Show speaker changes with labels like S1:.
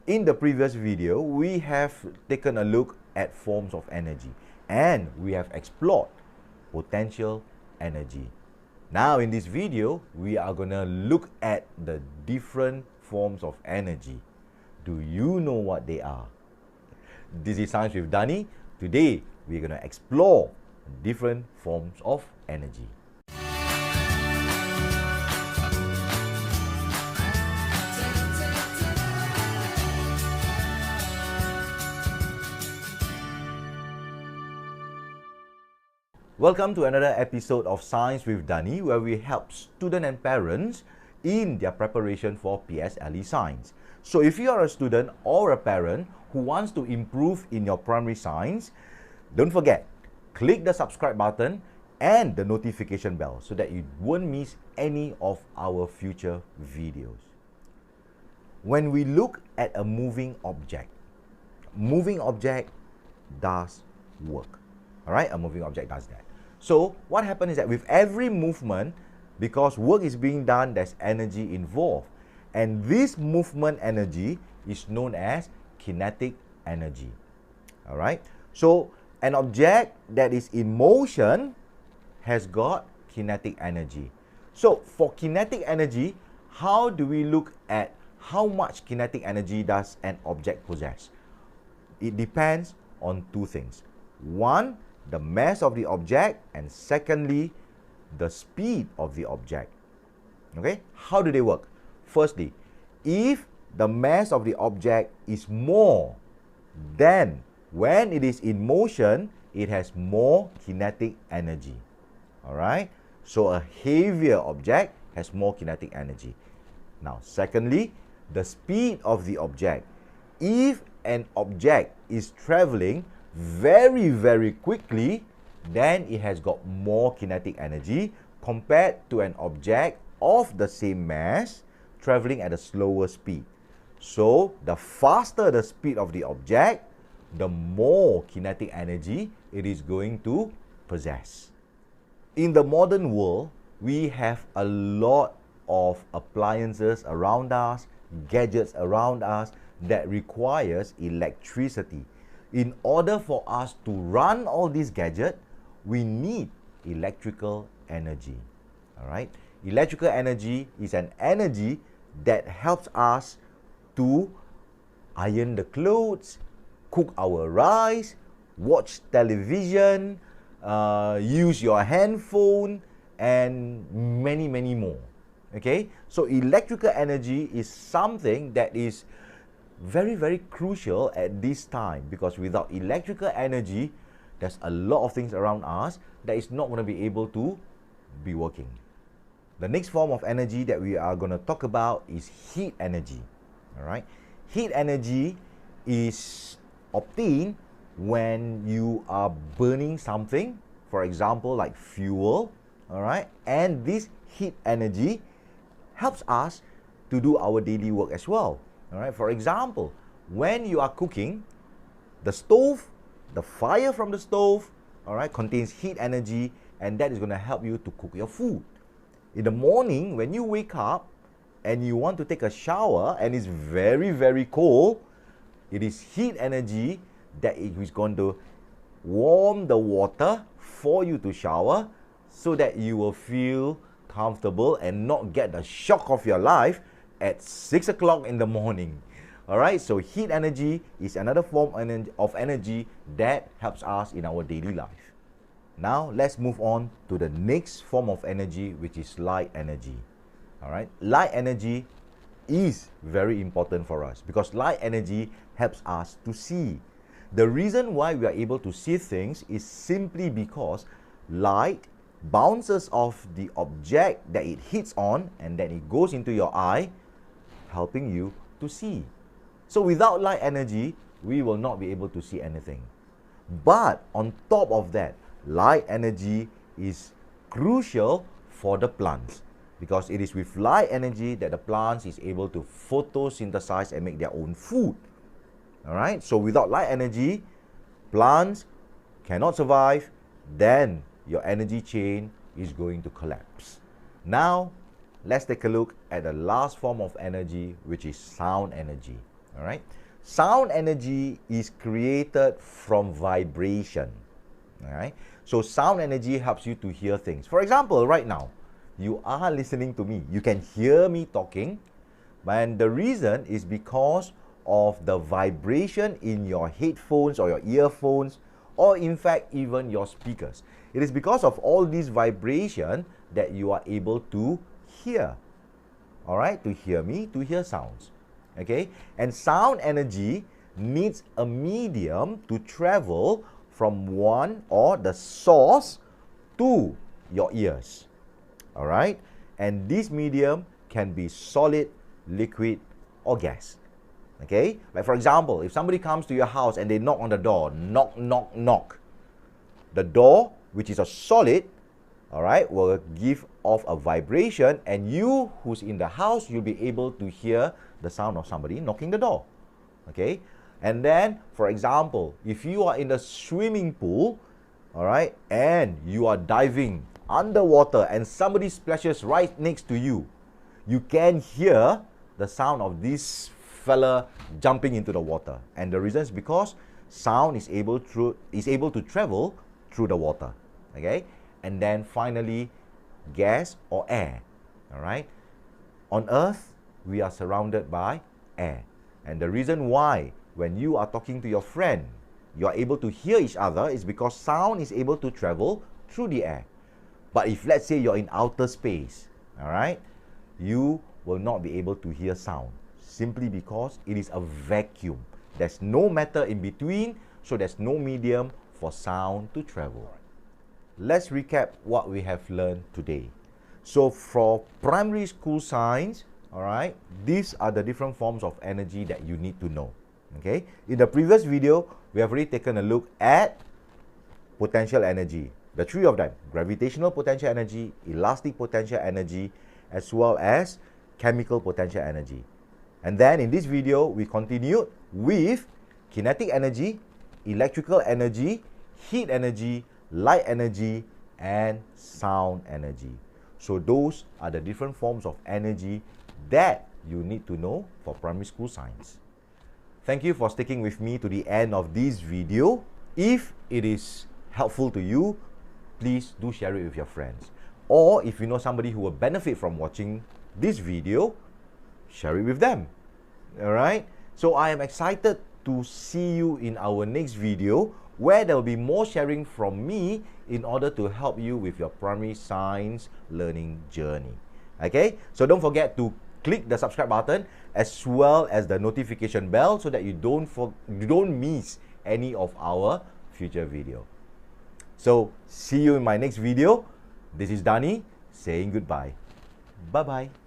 S1: In the previous video, we have taken a look at forms of energy and we have explored potential energy. Now in this video, we are going to look at the different forms of energy. Do you know what they are? This is Science with Dani. Today, we're going to explore different forms of energy. Welcome to another episode of Science with Dani, where we help students and parents in their preparation for PSLE science. So if you are a student or a parent who wants to improve in your primary science, don't forget, click the subscribe button and the notification bell so that you won't miss any of our future videos. When we look at a moving object does work. Alright, a moving object does that. So what happens is that with every movement, because work is being done, there's energy involved. And this movement energy is known as kinetic energy. Alright, so an object that is in motion has got kinetic energy. So for kinetic energy, how do we look at how much kinetic energy does an object possess? It depends on two things. One, the mass of the object, and secondly, the speed of the object. Okay, how do they work? Firstly, if the mass of the object is more, then when it is in motion, it has more kinetic energy. Alright, so a heavier object has more kinetic energy. Now, secondly, the speed of the object. If an object is traveling very quickly, then it has got more kinetic energy compared to an object of the same mass traveling at a slower speed. So the faster the speed of the object, the more kinetic energy it is going to possess. In the modern world, we have a lot of appliances around us, gadgets around us that requires electricity. In order for us to run all these gadgets, we need electrical energy. Alright? Electrical energy is an energy that helps us to iron the clothes, cook our rice, watch television, use your handphone, and many more. Okay? So electrical energy is something that is very crucial at this time, because without electrical energy, there's a lot of things around us that is not going to be able to be working. The next form of energy that we are going to talk about is heat energy. Alright, heat energy is obtained when you are burning something, for example like fuel. Alright, and this heat energy helps us to do our daily work as well. Alright, for example, when you are cooking, the stove, the fire from the stove, alright, contains heat energy, and that is going to help you to cook your food. In the morning, when you wake up and you want to take a shower and it's very cold, it is heat energy that is going to warm the water for you to shower so that you will feel comfortable and not get the shock of your life at 6 o'clock in the morning. Alright, so heat energy is another form of energy that helps us in our daily life. Now, let's move on to the next form of energy, which is light energy. Alright, light energy is very important for us because light energy helps us to see. The reason why we are able to see things is simply because light bounces off the object that it hits on and then it goes into your eye, helping you to see. So without light energy, we will not be able to see anything. But on top of that, light energy is crucial for the plants because it is with light energy that the plants is able to photosynthesize and make their own food. Alright, so without light energy, plants cannot survive, then your energy chain is going to collapse. Now, let's take a look at the last form of energy, which is sound energy. All right. Sound energy is created from vibration. All right. So sound energy helps you to hear things. For example, right now, you are listening to me. You can hear me talking, and the reason is because of the vibration in your headphones or your earphones, or in fact even your speakers. It is because of all these vibration that you are able to hear. All right, to hear me, to hear sounds. Okay, and sound energy needs a medium to travel from one or the source to your ears. All right, and this medium can be solid, liquid, or gas. Okay, like for example, if somebody comes to your house and they knock on the door, knock, knock, knock, the door, which is a solid, all right, will give off a vibration, and you who's in the house, you'll be able to hear the sound of somebody knocking the door. Okay, and then for example, if you are in the swimming pool, all right, and you are diving underwater and somebody splashes right next to you, you can hear the sound of this fella jumping into the water. And the reason is because sound is able to travel through the water. Okay, and then finally, gas or air. All right, on Earth we are surrounded by air, and the reason why when you are talking to your friend you are able to hear each other is because sound is able to travel through the air. But if let's say you're in outer space, all right, you will not be able to hear sound, simply because it is a vacuum. There's no matter in between, so there's no medium for sound to travel. Let's recap what we have learned today. So for primary school science, all right, these are the different forms of energy that you need to know. Okay, in the previous video, we have already taken a look at potential energy, the three of them: gravitational potential energy, elastic potential energy, as well as chemical potential energy. And then in this video, we continued with kinetic energy, electrical energy, heat energy, light energy, and sound energy. So those are the different forms of energy that you need to know for primary school science. Thank you for sticking with me to the end of this video. If it is helpful to you, please do share it with your friends. Or if you know somebody who will benefit from watching this video, share it with them. All right? So I am excited to see you in our next video, where there will be more sharing from me in order to help you with your primary science learning journey. Okay? So don't forget to click the subscribe button as well as the notification bell so that you don't miss any of our future video. So see you in my next video. This is Dani saying goodbye. Bye-bye.